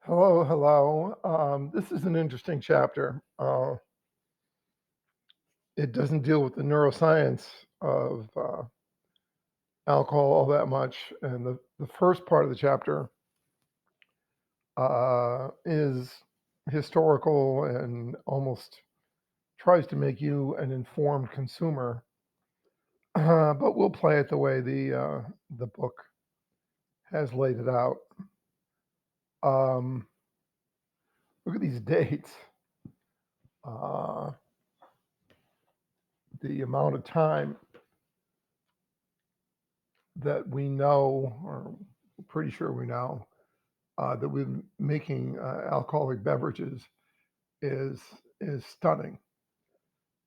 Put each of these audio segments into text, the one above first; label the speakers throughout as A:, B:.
A: Hello, hello. This is an interesting chapter. It doesn't deal with the neuroscience of alcohol all that much. And the first part of the chapter is historical and almost tries to make you an informed consumer. But we'll play it the way the book has laid it out. Um, Look at these dates. Uh, the amount of time that we know, or pretty sure we know, that we've been making alcoholic beverages is is stunning.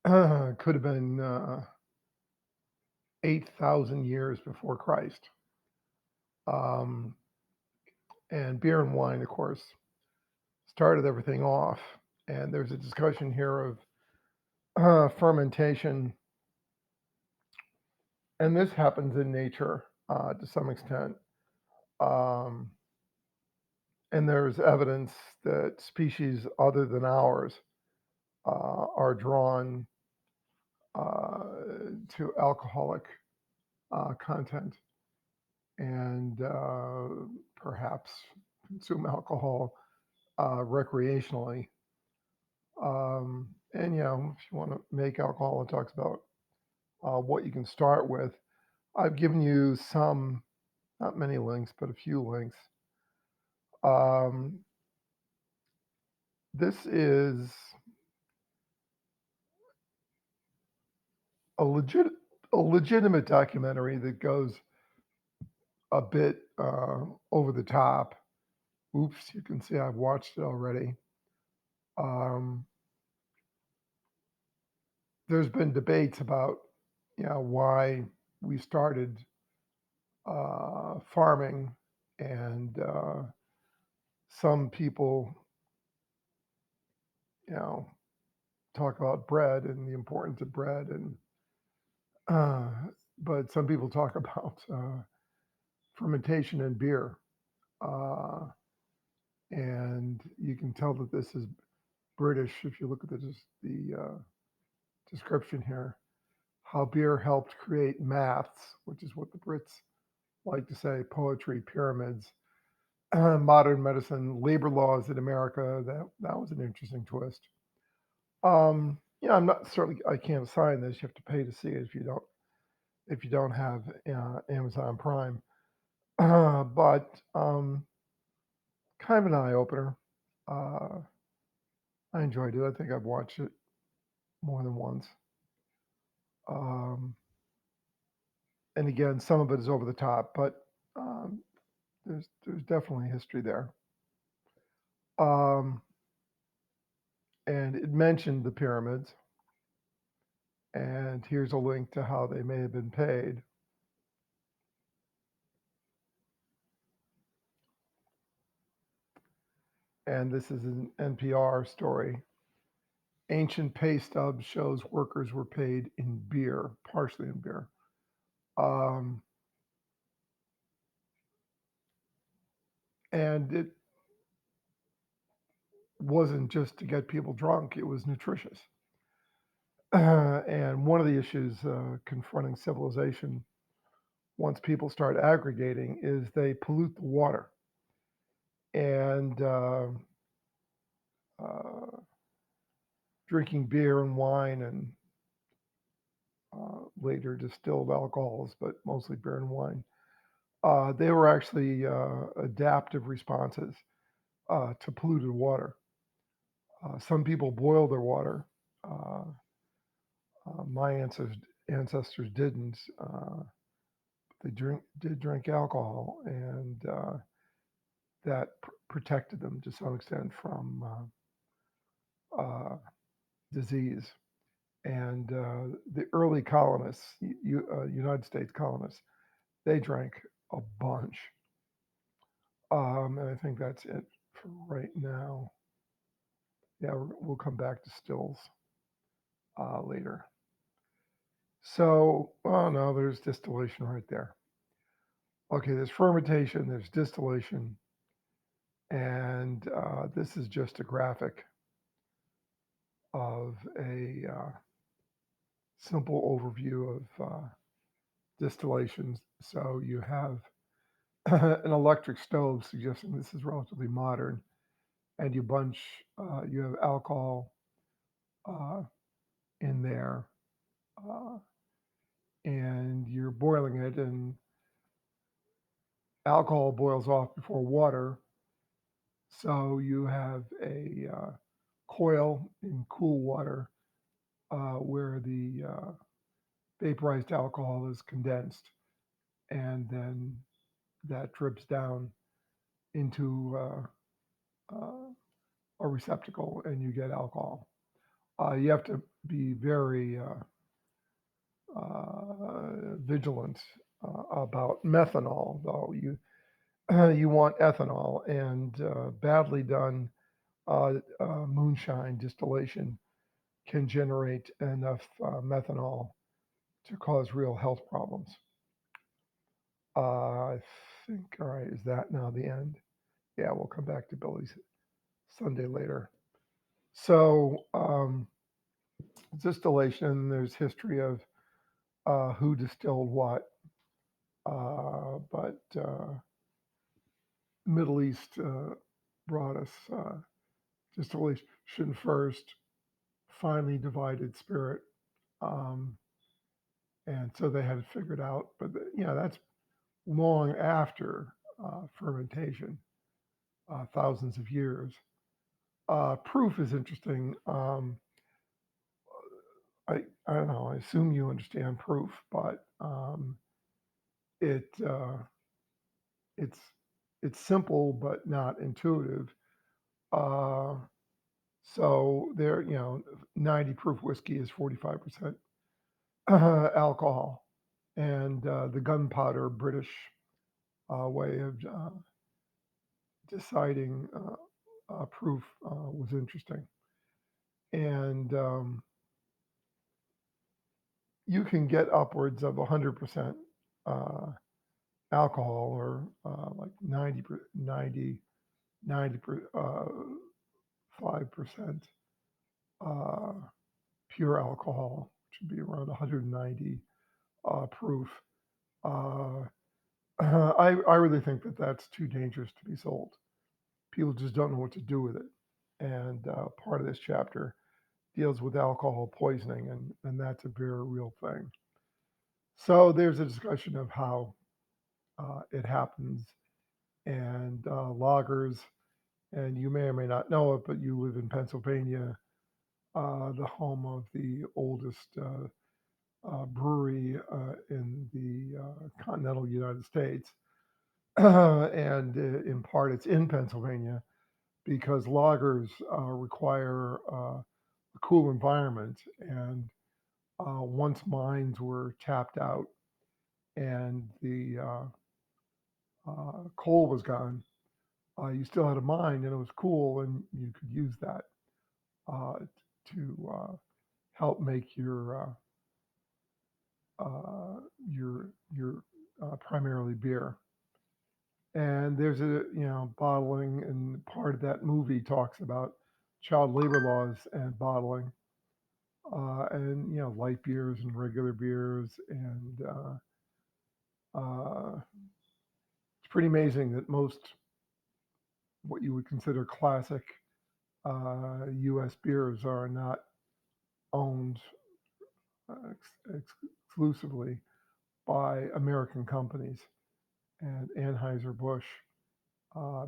A: Could have been 8,000 years before Christ. Um, and beer and wine, of course, started everything off. And there's a discussion here of fermentation, and this happens in nature to some extent. Um, and there's evidence that species other than ours are drawn to alcoholic content and perhaps consume alcohol recreationally. And if you want to make alcohol, it talks about what you can start with. I've given you some, not many links, but a few links. Um, this is a legit, a legitimate documentary that goes a bit over the top. Oops, you can see I've watched it already. Um, there's been debates about, why we started farming, and some people, you know, talk about bread and the importance of bread, and uh, but some people talk about fermentation in beer, uh, and you can tell that this is British if you look at the description here. How beer helped create maths, which is what the Brits like to say, poetry, pyramids, modern medicine, labor laws in America. That was an interesting twist. I'm not certainly I can't assign this. You have to pay to see it if you don't have Amazon Prime. But kind of an eye opener. Uh, I enjoyed it. I think I've watched it more than once. Um, and again, some of it is over the top, but there's definitely history there. Um, and it mentioned the pyramids. And here's a link to how they may have been paid. And this is an NPR story. Ancient pay stub shows workers were paid in beer, partially in beer. Um, and it wasn't just to get people drunk, it was nutritious. And one of the issues confronting civilization once people start aggregating is they pollute the water. And uh, drinking beer and wine and later distilled alcohols, but mostly beer and wine. They were actually adaptive responses to polluted water. Some people boil their water. Uh, my ancestors didn't. They did drink alcohol, and that protected them to some extent from disease. And the early colonists, United States colonists, they drank a bunch. And I think that's it for right now. Yeah, we'll come back to stills later. So, oh no, there's distillation right there. Okay, there's fermentation, there's distillation, and And this is just a graphic of a simple overview of distillations. So you have an electric stove, suggesting this is relatively modern, and you have alcohol uh, in there, uh, and you're boiling it, and alcohol boils off before water. So you have a coil in cool water where the vaporized alcohol is condensed, and then that drips down into a receptacle, and you get alcohol. You have to be very vigilant about methanol, though. You want ethanol, and badly done moonshine distillation can generate enough methanol to cause real health problems. I think, all right, is that now the end? Yeah, we'll come back to Billy's Sunday later. So, distillation, there's history of who distilled what, but Middle East brought us distillation first, finely divided spirit, um, and so they had it figured out. But that's long after fermentation, thousands of years. Proof is interesting. I don't know. I assume you understand proof, but it it's it's simple but not intuitive. Uh, so there, 90 proof whiskey is 45% alcohol, and the gunpowder British way of deciding proof was interesting, and you can get upwards of 100% uh, alcohol, or like 5% uh, pure alcohol, which would be around 190 proof. Uh, I really think that that's too dangerous to be sold. People just don't know what to do with it. And part of this chapter deals with alcohol poisoning, and that's a very real thing. So there's a discussion of how it happens, and lagers, and you may or may not know it, but you live in Pennsylvania, the home of the oldest brewery in the continental United States. And in part, it's in Pennsylvania because lagers require a cool environment. And once mines were tapped out and the coal was gone, you still had a mine and it was cool, and you could use that uh, to help make your primarily beer. And there's a bottling, and part of that movie talks about child labor laws and bottling, and light beers and regular beers, and it's pretty amazing that most what you would consider classic U.S. beers are not owned exclusively by American companies, and Anheuser-Busch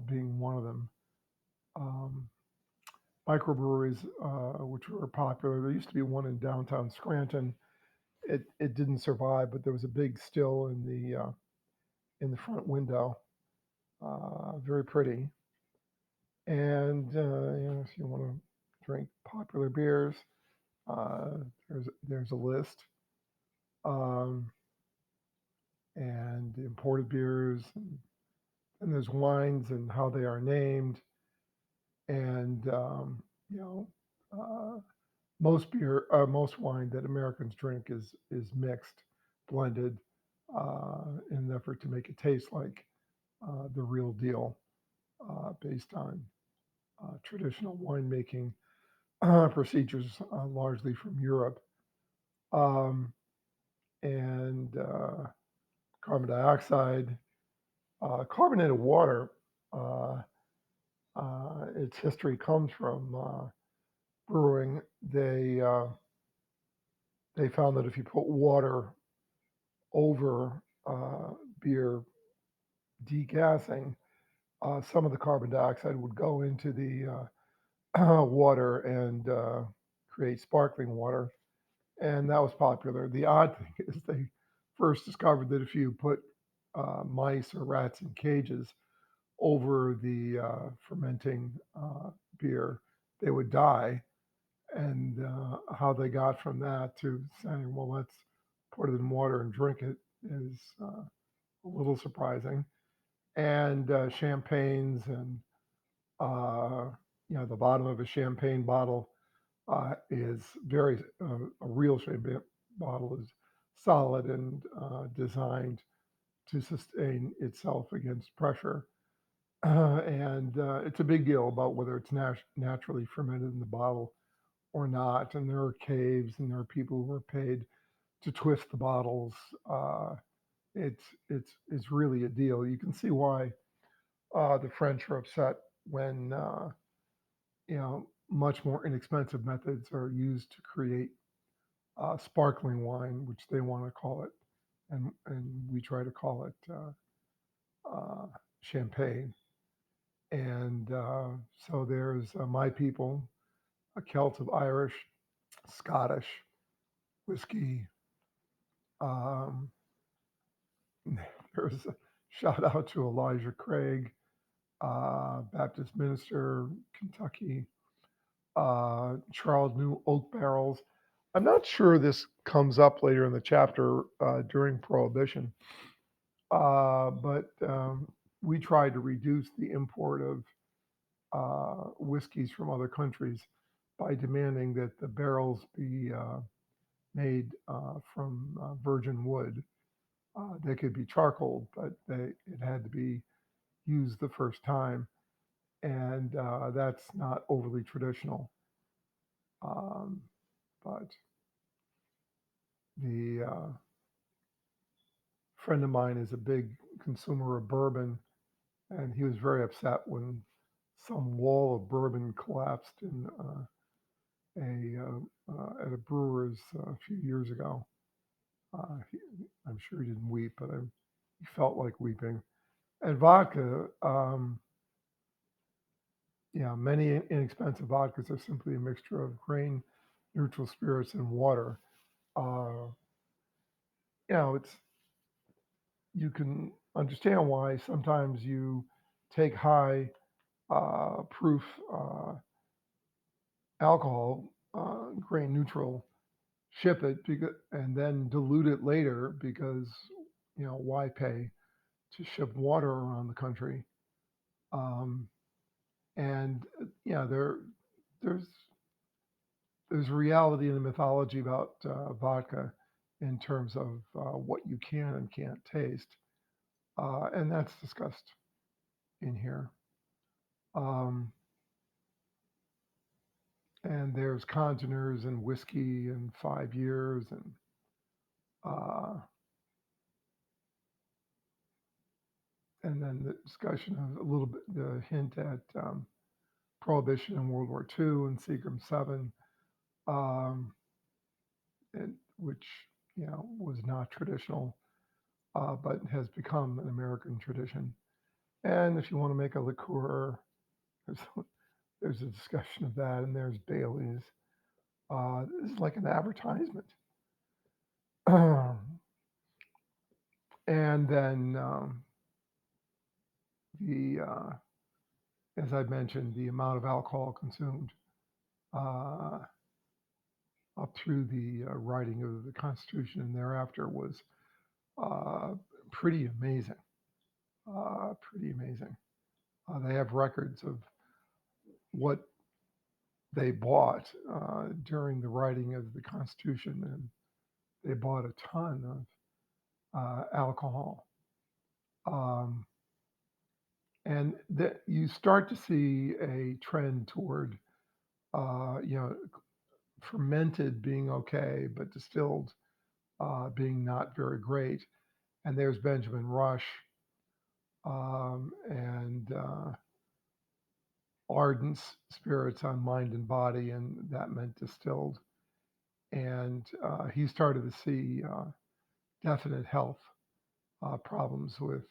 A: being one of them. Um, Microbreweries, which were popular. There used to be one in downtown Scranton. It didn't survive, but there was a big still in the front window, very pretty. And if you want to drink popular beers, uh, there's a list, um, and imported beers, and there's wines and how they are named, and you know, uh, most wine that Americans drink is mixed, blended, in an effort to make it taste like the real deal, based on traditional winemaking procedures, largely from Europe. Um, and carbon dioxide, carbonated water, uh, its history comes from brewing. They found that if you put water over beer degassing, some of the carbon dioxide would go into the water and create sparkling water, and that was popular. The odd thing is they first discovered that if you put mice or rats in cages over the fermenting beer, they would die. And how they got from that to saying, well, let's put it in water and drink it is a little surprising. And champagnes and uh, the bottom of a champagne bottle is very a real champagne bottle is solid and designed to sustain itself against pressure. And it's a big deal about whether it's naturally fermented in the bottle or not. And there are caves and there are people who are paid to twist the bottles. Uh, it's really a deal. You can see why the French are upset when much more inexpensive methods are used to create sparkling wine, which they want to call it, and we try to call it champagne. And so there's my people, a Celt of Irish, Scottish whiskey. Um, there's a shout out to Elijah Craig, Baptist minister, Kentucky. Charles New Oak barrels. I'm not sure this comes up later in the chapter during Prohibition, but we tried to reduce the import of whiskeys from other countries by demanding that the barrels be made from virgin wood. They could be charcoal, but it had to be used the first time, and that's not overly traditional. Um, but the friend of mine is a big consumer of bourbon, and he was very upset when some wall of bourbon collapsed in at a brewer's a few years ago. He, I'm sure he didn't weep, but he felt like weeping. And vodka, many inexpensive vodkas are simply a mixture of grain, neutral spirits, and water. Uh, it's you can understand why sometimes you take high proof alcohol, grain neutral, ship it and then dilute it later because why pay to ship water around the country? Um, and there's there's reality in the mythology about vodka in terms of what you can and can't taste, and that's discussed in here. Um, and there's congeners and whiskey and 5 years and uh, then the discussion of a little bit the hint at prohibition in World War II and Seagram 7, um, which was not traditional, but has become an American tradition. And if you want to make a liqueur, there's, there's a discussion of that, and there's Bailey's. This is like an advertisement. And then the as I mentioned, the amount of alcohol consumed uh, up through the writing of the Constitution and thereafter was uh, pretty amazing. Pretty amazing. They have records of what they bought during the writing of the Constitution, and they bought a ton of alcohol. Um, And that you start to see a trend toward, you know, fermented being okay, but distilled being not very great. And there's Benjamin Rush and ardent spirits on mind and body, and that meant distilled. And he started to see definite health problems with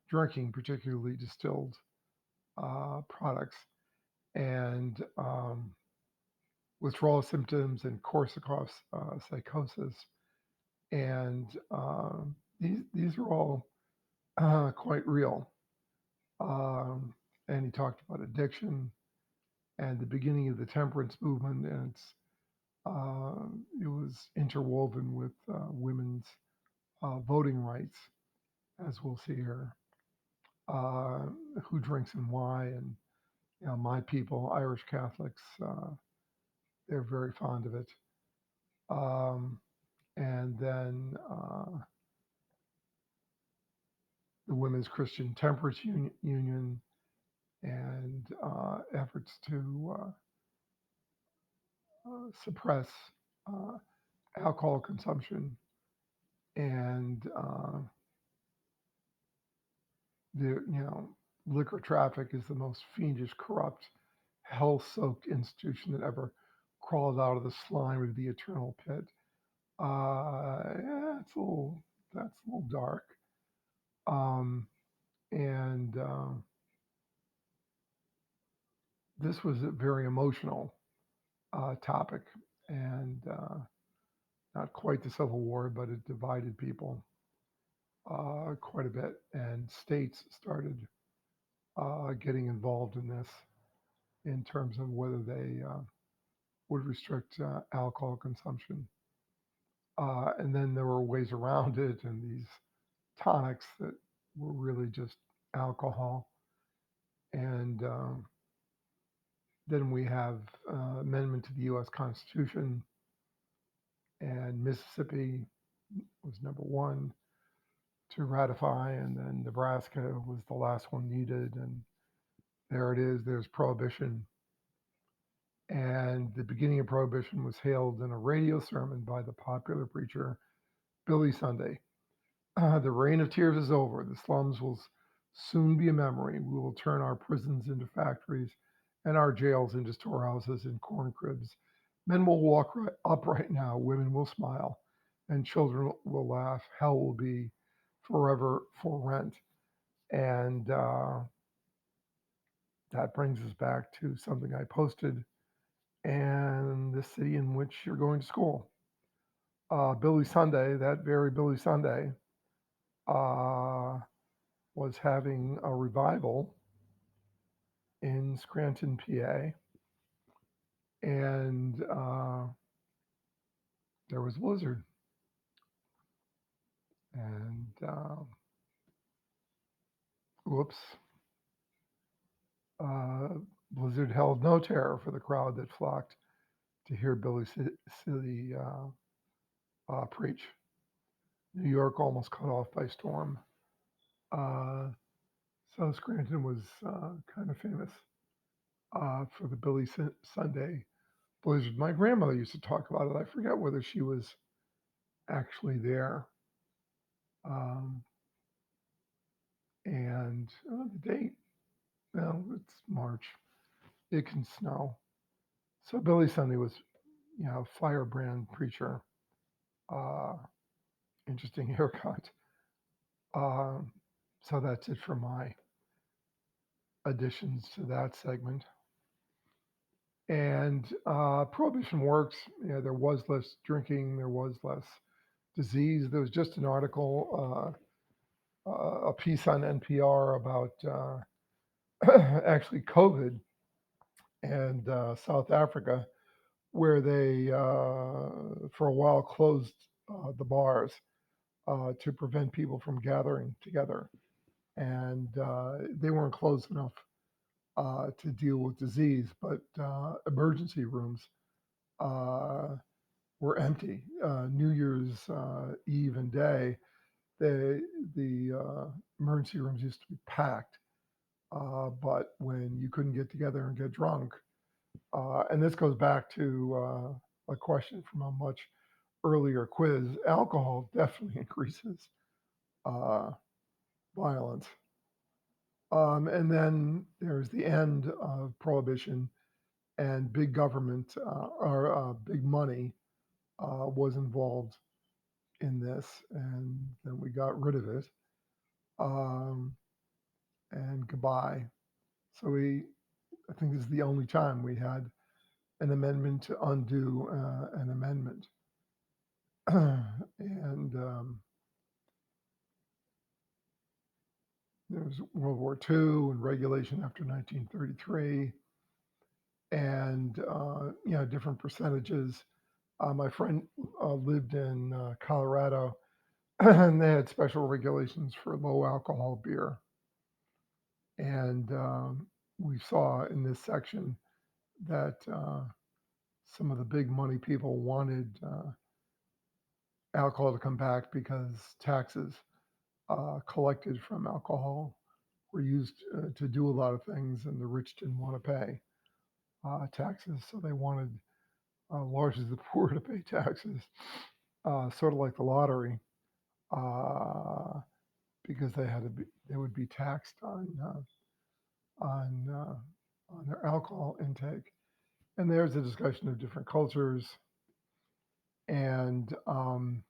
A: drinking, particularly distilled products, and withdrawal symptoms and Korsakoff's psychosis. And these are all quite real. Um, and he talked about addiction and the beginning of the temperance movement, and it was interwoven with women's voting rights, as we'll see here. Uh, who drinks and why, and my people, Irish Catholics, they're very fond of it. Um, and then the Women's Christian Temperance Union and efforts to suppress uh, alcohol consumption and the liquor traffic is the most fiendish, corrupt, hell-soaked institution that ever crawled out of the slime of the eternal pit. Yeah, that's a little dark. Um, and this was a very emotional topic, and not quite the Civil War, but it divided people quite a bit, and states started getting involved in this in terms of whether they would restrict alcohol consumption. And then there were ways around it, and these tonics that were really just alcohol. And then we have amendment to the U.S. Constitution, and Mississippi was number one to ratify, and then Nebraska was the last one needed, and there it is. There's prohibition, and the beginning of prohibition was hailed in a radio sermon by the popular preacher Billy Sunday. The reign of tears is over. The slums will soon be a memory. We will turn our prisons into factories and our jails into storehouses and corn cribs. Men will walk upright now, women will smile, and children will laugh. Hell will be forever for rent. And that brings us back to something I posted and the city in which you're going to school. Billy Sunday, that very Billy Sunday, uh, was having a revival in Scranton, PA, and there was a blizzard, and whoops, uh, blizzard held no terror for the crowd that flocked to hear Billy City preach. New York almost cut off by storm. Uh, so Scranton was kind of famous for the Billy Sunday blizzard. My grandmother used to talk about it. I forget whether she was actually there. Um, and the date, well, it's March. It can snow. So Billy Sunday was, firebrand preacher. Uh, Interesting haircut. Um, so that's it for my additions to that segment. And prohibition works. There was less drinking. There was less disease. There was just an article, a piece on NPR about actually COVID and South Africa, where they, for a while, closed the bars to prevent people from gathering together. And they weren't closed enough to deal with disease, but emergency rooms uh, were empty. New Year's Eve and day, the emergency rooms used to be packed. But when you couldn't get together and get drunk, and this goes back to a question from a much earlier quiz, alcohol definitely increases uh, violence. And then there's the end of prohibition, and big government or big money was involved in this, and then we got rid of it. Um, and goodbye. So I think this is the only time we had an amendment to undo an amendment. And there was World War II and regulation after 1933, and different percentages. My friend lived in Colorado, and they had special regulations for low alcohol beer. And we saw in this section that some of the big money people wanted alcohol to come back because taxes collected from alcohol were used to do a lot of things, and the rich didn't want to pay taxes, so they wanted largely the poor to pay taxes, sort of like the lottery, uh, because they would be taxed on on their alcohol intake. And there's a discussion of different cultures, and I'm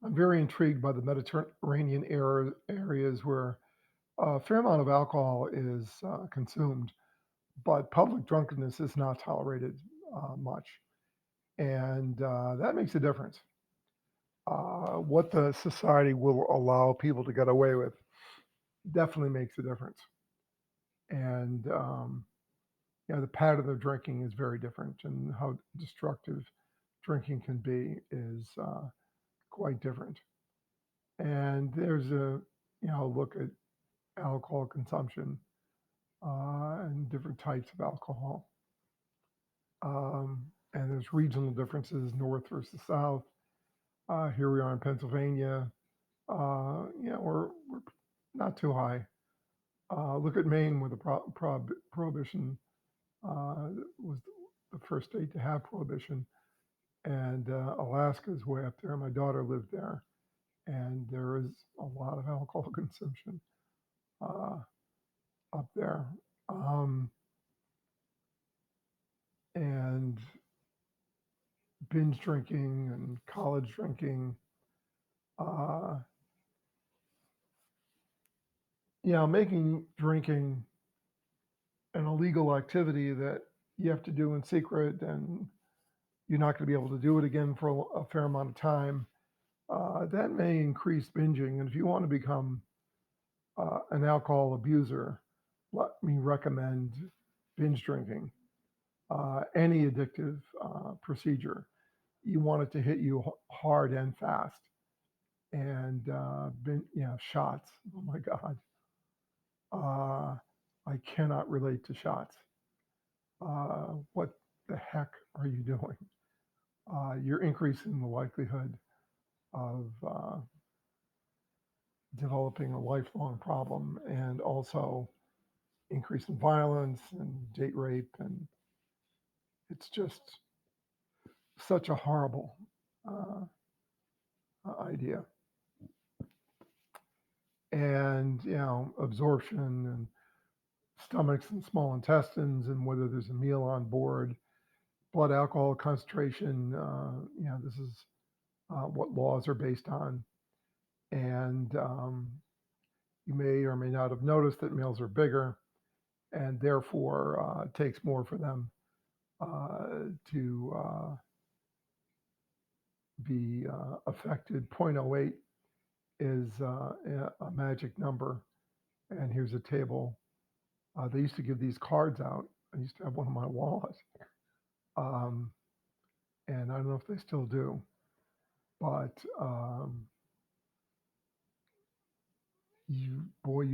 A: very intrigued by the Mediterranean areas where a fair amount of alcohol is consumed, but public drunkenness is not tolerated much. And that makes a difference. What the society will allow people to get away with definitely makes a difference. And, the pattern of drinking is very different, and how destructive drinking can be is quite different. And there's a, look at alcohol consumption and different types of alcohol. And there's regional differences, north versus south. Here we are in Pennsylvania. We're not too high. Look at Maine, where the prohibition was the first state to have prohibition, and Alaska is way up there. My daughter lived there, and there is a lot of alcohol consumption uh, up there. Um, and binge drinking and college drinking. Uh, making drinking an illegal activity that you have to do in secret, and you're not going to be able to do it again for a fair amount of time. That may increase binging. And if you want to become an alcohol abuser, let me recommend binge drinking. Any addictive procedure, you want it to hit you hard and fast. And shots. Oh my God, uh, I cannot relate to shots. What the heck are you doing? You're increasing the likelihood of developing a lifelong problem, and also increasing violence and date rape. And it's just such a horrible uh, idea. And, absorption and stomachs and small intestines, and whether there's a meal on board, blood alcohol concentration. This is what laws are based on. And you may or may not have noticed that males are bigger, and therefore it takes more for them to be affected. Zero point 0.08 is a magic number. And here's a table. They used to give these cards out. I used to have one in my wallet. Um, and I don't know if they still do, but you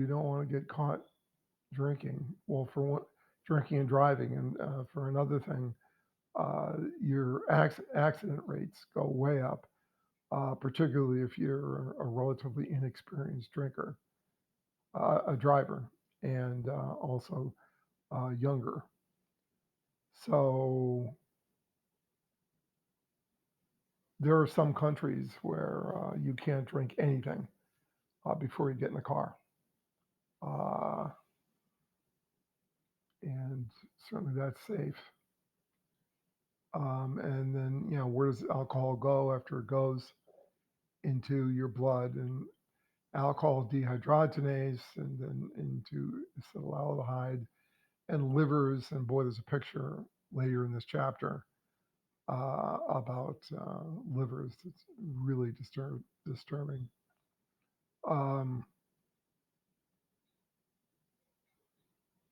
A: don't want to get caught drinking. Well, for one, drinking and driving, and for another thing, your accident rates go way up, particularly if you're a relatively inexperienced drinker, a driver. and also younger. So there are some countries where you can't drink anything before you get in the car. Uh, and certainly that's safe. And then, where does alcohol go after it goes into your blood? And alcohol dehydrogenase and then into acetaldehyde and livers. And boy, there's a picture later in this chapter about livers that's really disturbing. Um,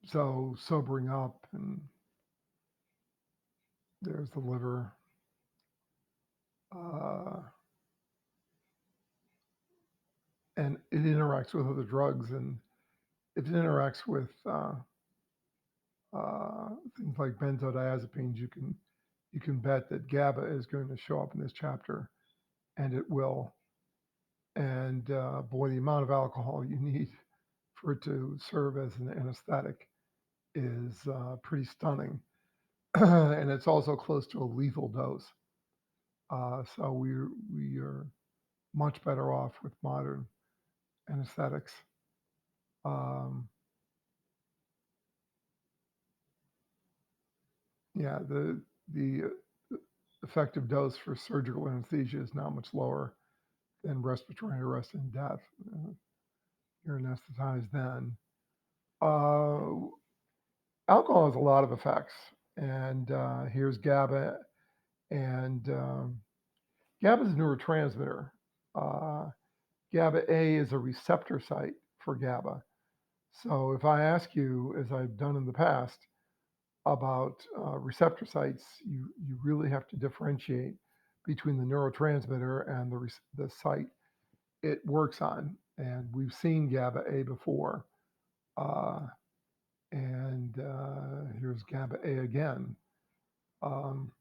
A: so sobering up, and there's the liver. Uh, and it interacts with other drugs, and if it interacts with things like benzodiazepines, you can bet that GABA is going to show up in this chapter, and it will. And boy, the amount of alcohol you need for it to serve as an anesthetic is pretty stunning. And it's also close to a lethal dose. So we are much better off with modern anesthetics. Um, yeah, the effective dose for surgical anesthesia is not much lower than respiratory arrest and death. Uh, you're anesthetized then. Uh, Alcohol has a lot of effects, and here's GABA, and GABA is a neurotransmitter. Uh, GABA A is a receptor site for GABA. So if I ask you, as I've done in the past, about receptor sites, you really have to differentiate between the neurotransmitter and the site it works on. And we've seen GABA A before. Uh, and here's GABA A again. Um,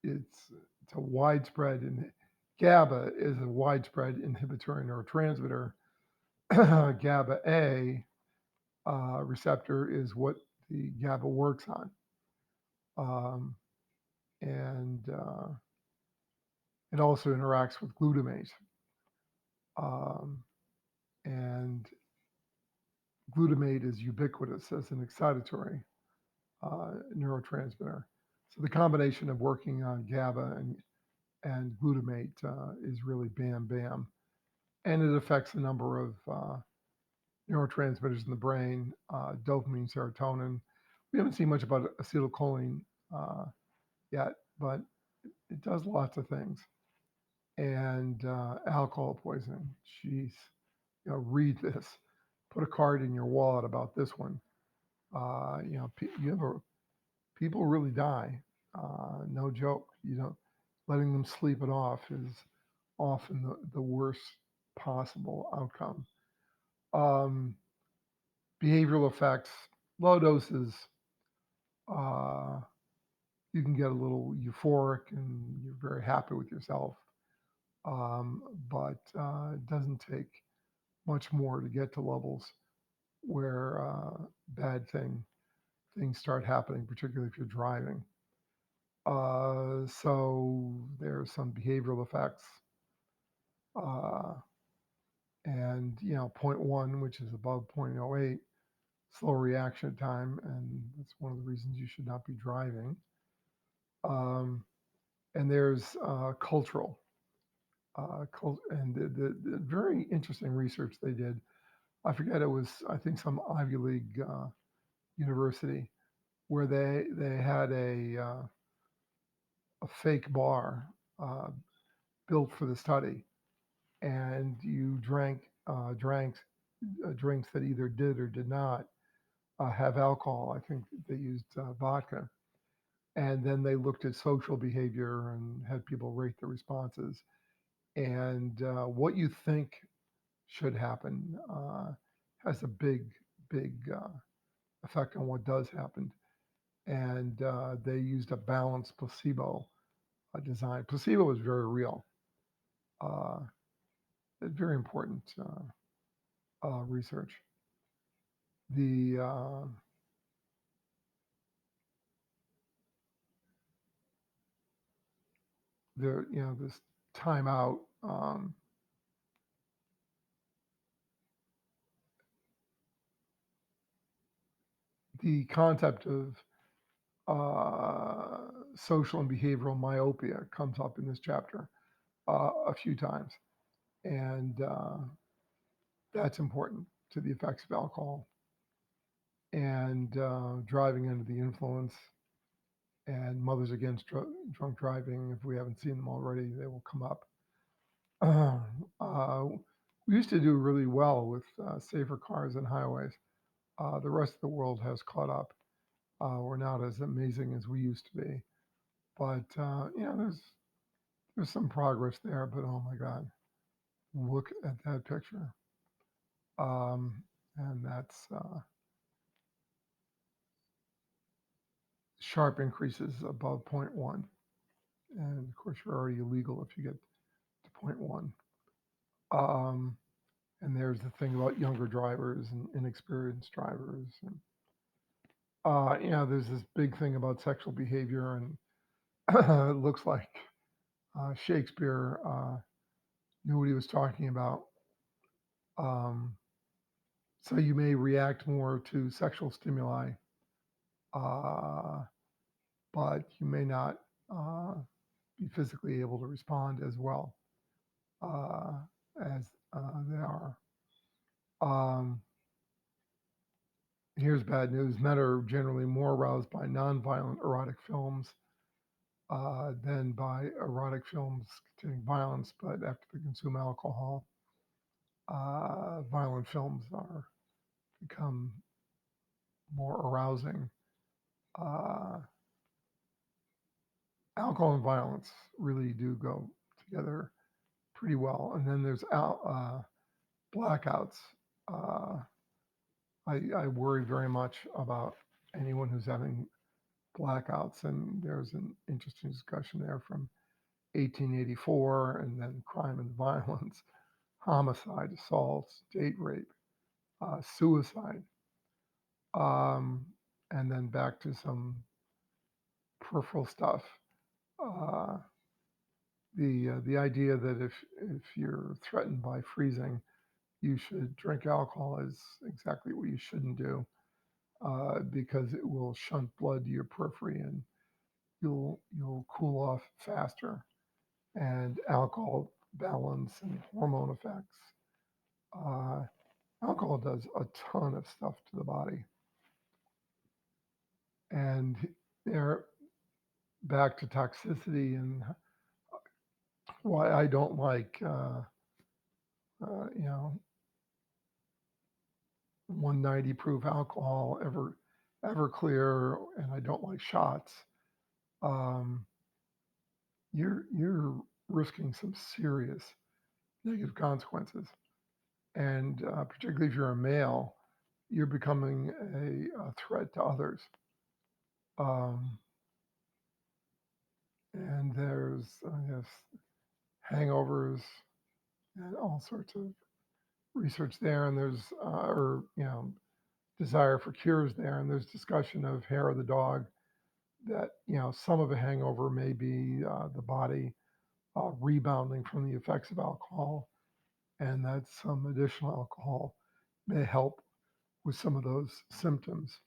A: it's a widespread, and GABA is a widespread inhibitory neurotransmitter. GABA A receptor is what the GABA works on. Um, and it also interacts with glutamate. Um, and glutamate is ubiquitous as an excitatory neurotransmitter. So the combination of working on GABA and glutamate is really bam bam. And it affects a number of neurotransmitters in the brain, dopamine, serotonin. We haven't seen much about acetylcholine uh, yet, but it does lots of things. And alcohol poisoning, jeez, read this. Put a card in your wallet about this one. People really die. No joke. Letting them sleep it off is often the worst possible outcome. Um, Behavioral effects, low doses, uh, you can get a little euphoric and you're very happy with yourself. But it doesn't take much more to get to levels where bad things start happening, particularly if you're driving. So there are some behavioral effects. Uh, and, point one, which is above 0.08, slow reaction time. And that's one of the reasons you should not be driving. Um, and there's cultural. And the very interesting research they did. I forget, it was, I think, some Ivy League university where they had a fake bar uh, built for the study, and you drank drinks that either did or did not have alcohol. I think they used vodka, and then they looked at social behavior and had people rate the responses. And what you think should happen has a big effect on what does happen. And they used a balanced placebo design. Placebo is very real. Uh, very important research. the this timeout, the concept of social and behavioral myopia comes up in this chapter a few times, and that's important to the effects of alcohol and driving under the influence and Mothers Against Drunk Driving. If we haven't seen them already, they will come up. Uh, we used to do really well with safer cars and highways. The rest of the world has caught up. We're not as amazing as we used to be, but there's some progress there. But oh my God, look at that picture, and that's sharp increases above zero point 0.1, and of course you're already illegal if you get to zero point 0.1. Um, and there's the thing about younger drivers and inexperienced drivers, and there's this big thing about sexual behavior, and it looks like Shakespeare knew what he was talking about. Um, so you may react more to sexual stimuli, uh, but you may not uh, be physically able to respond as well uh, as they are. Um, Here's bad news. Men are generally more aroused by nonviolent erotic films than by erotic films containing violence, but after they consume alcohol, violent films are become more arousing. Uh, Alcohol and violence really do go together pretty well. And then there's blackouts. Uh, I worry very much about anyone who's having blackouts, and there's an interesting discussion there from 1884, and then crime and violence, homicide, assaults, date rape, suicide, um, and then back to some peripheral stuff. Uh, the idea that if you're threatened by freezing, you should drink alcohol is exactly what you shouldn't do because it will shunt blood to your periphery and you'll cool off faster. And alcohol balance and hormone effects. Uh, Alcohol does a ton of stuff to the body. And there, back to toxicity and why I don't like, uh, you know, 190 proof alcohol ever clear, and I don't like shots. Um, you're risking some serious negative consequences, and particularly if you're a male, you're becoming a threat to others. Um, and there's, I guess, hangovers and all sorts of research there, and there's or desire for cures there, and there's discussion of hair of the dog that some of a hangover may be the body rebounding from the effects of alcohol, and that some additional alcohol may help with some of those symptoms.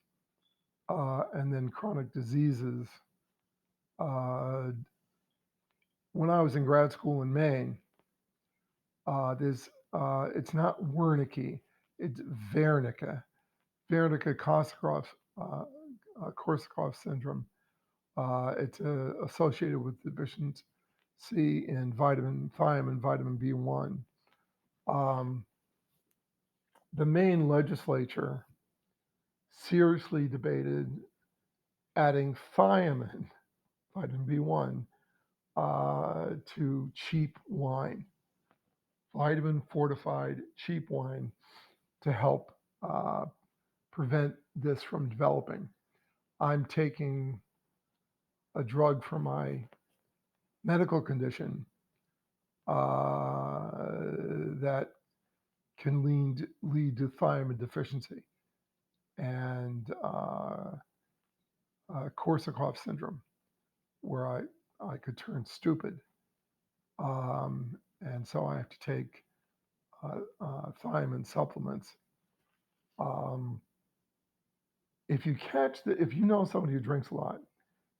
A: And then chronic diseases. Uh, when I was in grad school in Maine, there's it's not Wernicke, it's Wernicke, Wernicke-Korsakoff syndrome. It's associated with deficiency in vitamin thiamine, vitamin B1. Um, the Maine legislature seriously debated adding thiamine, vitamin B1, to cheap wine, vitamin fortified cheap wine to help uh, prevent this from developing. I'm taking a drug for my medical condition that can lead to thiamine deficiency. and Korsakoff syndrome, where I could turn stupid. And so I have to take thiamine supplements. Um, if you know somebody who drinks a lot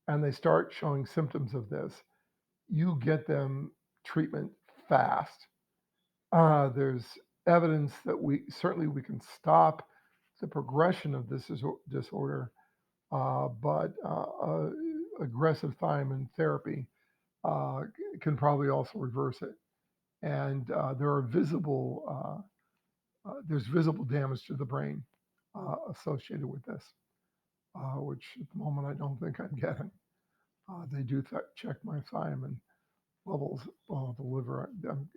A: and they start showing symptoms of this, you get them treatment fast. There's evidence that we can stop the progression of this disorder, but aggressive thiamine therapy can probably also reverse it. And there's visible damage to the brain associated with this, which at the moment I don't think I'm getting. They do check my thiamine levels. Oh, the liver. I'm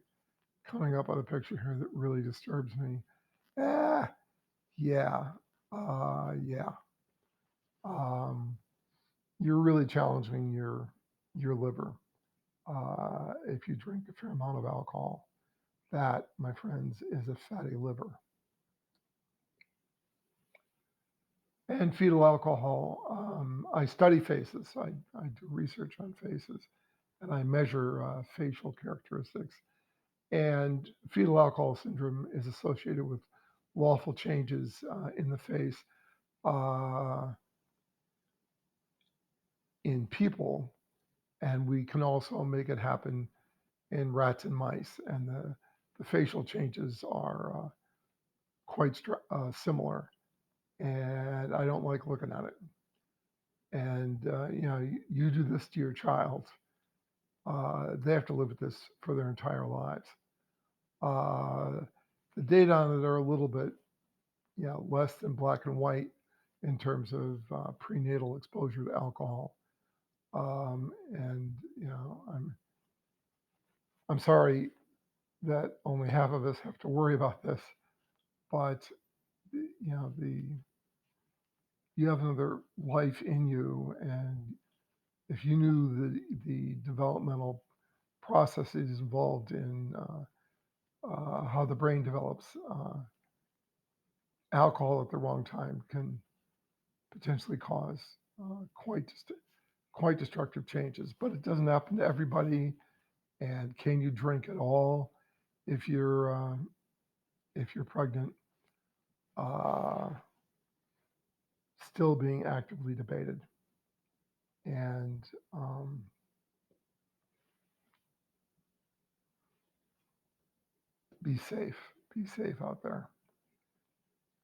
A: coming up on a picture here that really disturbs me. Ah, yeah, yeah. Um, you're really challenging your liver if you drink a fair amount of alcohol. That, my friends, is a fatty liver. And fetal alcohol. I study faces. I do research on faces, and I measure facial characteristics. And fetal alcohol syndrome is associated with lawful changes in the face uh, in people, and we can also make it happen in rats and mice. And the facial changes are quite similar, and I don't like looking at it. And you do this to your child, they have to live with this for their entire lives. Uh, the data on it are a little bit, less than black and white in terms of prenatal exposure to alcohol. And I'm sorry that only half of us have to worry about this, but the you have another life in you, and if you knew the developmental processes involved in how the brain develops, alcohol at the wrong time can potentially cause quite destructive changes. But it doesn't happen to everybody. And can you drink at all if you're pregnant? Uh, Still being actively debated. And be safe. Be safe out there.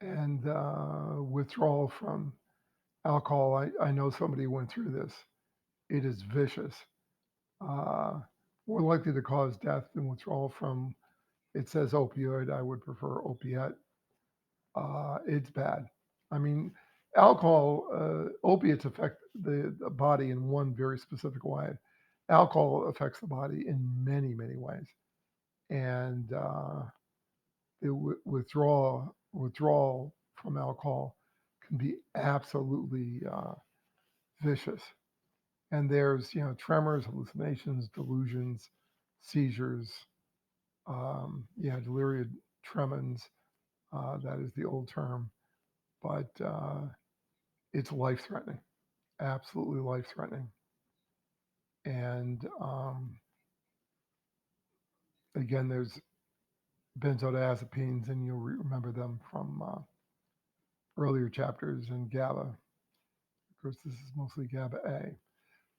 A: And withdrawal from alcohol. I know somebody who went through this. It is vicious. Uh, More likely to cause death than withdrawal from, it says opioid. I would prefer opiate. It's bad. I mean, opiates affect the body in one very specific way. Alcohol affects the body in many, many ways. And the withdrawal from alcohol can be absolutely vicious. And there's, tremors, hallucinations, delusions, seizures, delirium tremens. That is the old term, but it's life threatening, absolutely life threatening. And again, there's benzodiazepines, and you'll remember them from earlier chapters in GABA. Of course, this is mostly GABA A.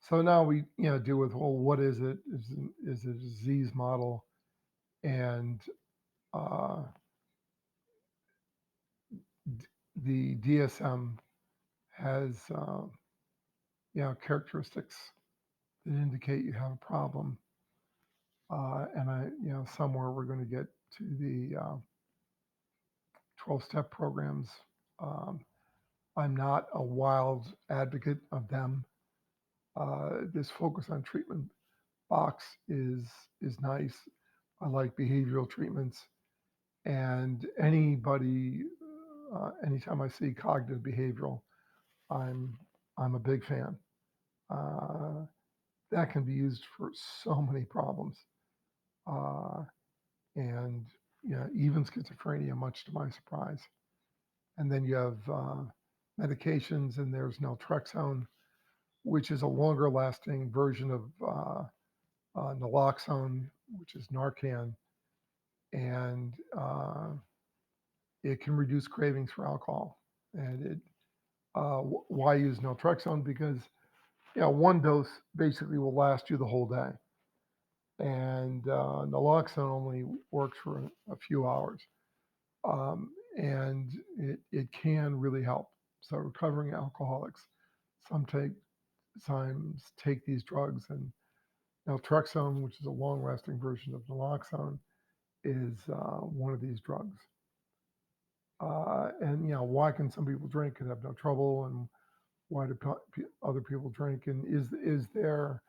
A: So now we, deal with, well, what is it? Is it a disease model? And uh, the DSM has, characteristics that indicate you have a problem. And somewhere we're going to get to the 12-step programs. Um, I'm not a wild advocate of them. This focus on treatment box is nice. I like behavioral treatments, and anytime I see cognitive behavioral, I'm I'm a big fan. Uh, that can be used for so many problems, uh, and even schizophrenia, much to my surprise. And then you have medications, and there's naltrexone, which is a longer lasting version of naloxone, which is Narcan, and it can reduce cravings for alcohol. And why use naltrexone? Because one dose basically will last you the whole day, and naloxone only works for a few hours, and it can really help. So recovering alcoholics sometimes take these drugs, and naltrexone, which is a long-lasting version of naloxone, is one of these drugs. And why can some people drink and have no trouble, and why do other people drink, and is there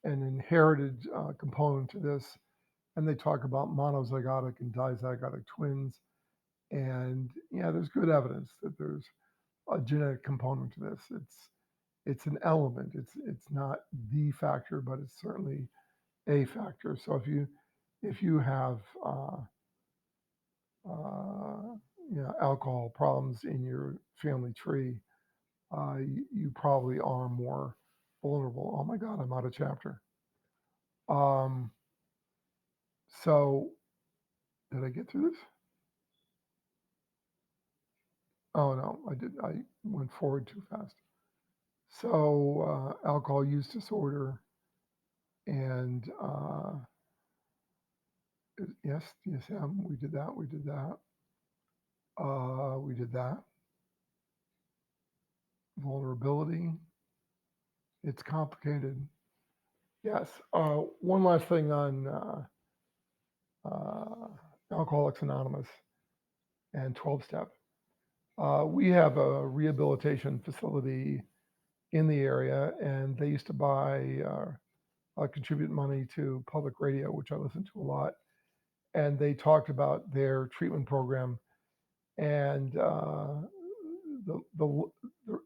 A: an inherited component to this? And they talk about monozygotic and dizygotic twins, and there's good evidence that there's a genetic component to this. It's an element. It's not the factor, but it's certainly a factor. So if you have uh, alcohol problems in your family tree, you probably are more vulnerable. Oh my God, I'm out of chapter. Um, so did I get through this? Oh no, I did. I went forward too fast. So alcohol use disorder, and yes, DSM. We did that. We did that. We did that. Vulnerability. It's complicated. Yes. One last thing on uh, Alcoholics Anonymous and 12 step. We have a rehabilitation facility in the area, and they used to contribute money to public radio, which I listen to a lot. And they talked about their treatment program, and the, the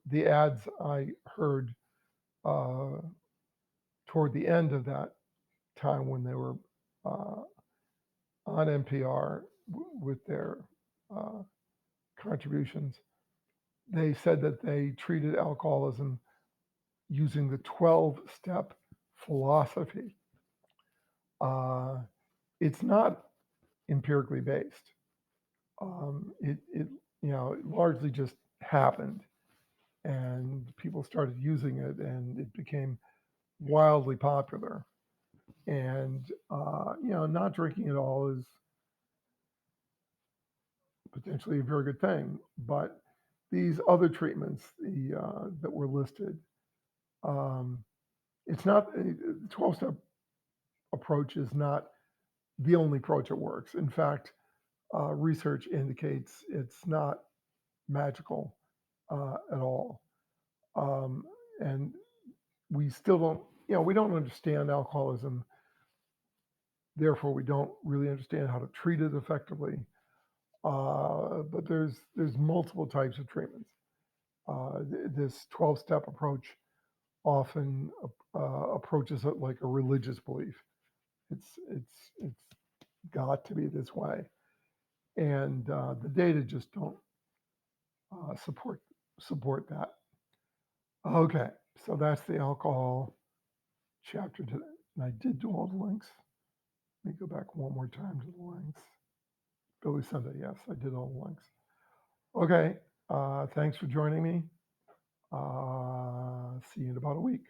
A: the ads I heard uh, toward the end of that time when they were uh, on NPR with their uh, contributions, they said that they treated alcoholism using the 12 step philosophy. Uh, it's not empirically based. It largely just happened, and people started using it, and it became wildly popular. And not drinking at all is potentially a very good thing, but these other treatments that were listed, um, it's not the 12-step approach is not the only approach that works. In fact, research indicates it's not magical at all. Um, and we still don't, we don't understand alcoholism. Therefore, we don't really understand how to treat it effectively. But there's multiple types of treatments. This 12-step approach often approaches it like a religious belief. It's got to be this way, and the data just don't support that. Okay, so that's the alcohol chapter today. And I did do all the links. Let me go back one more time to the links. Billy Sunday, yes, I did all the links. Okay, thanks for joining me. See you in about a week.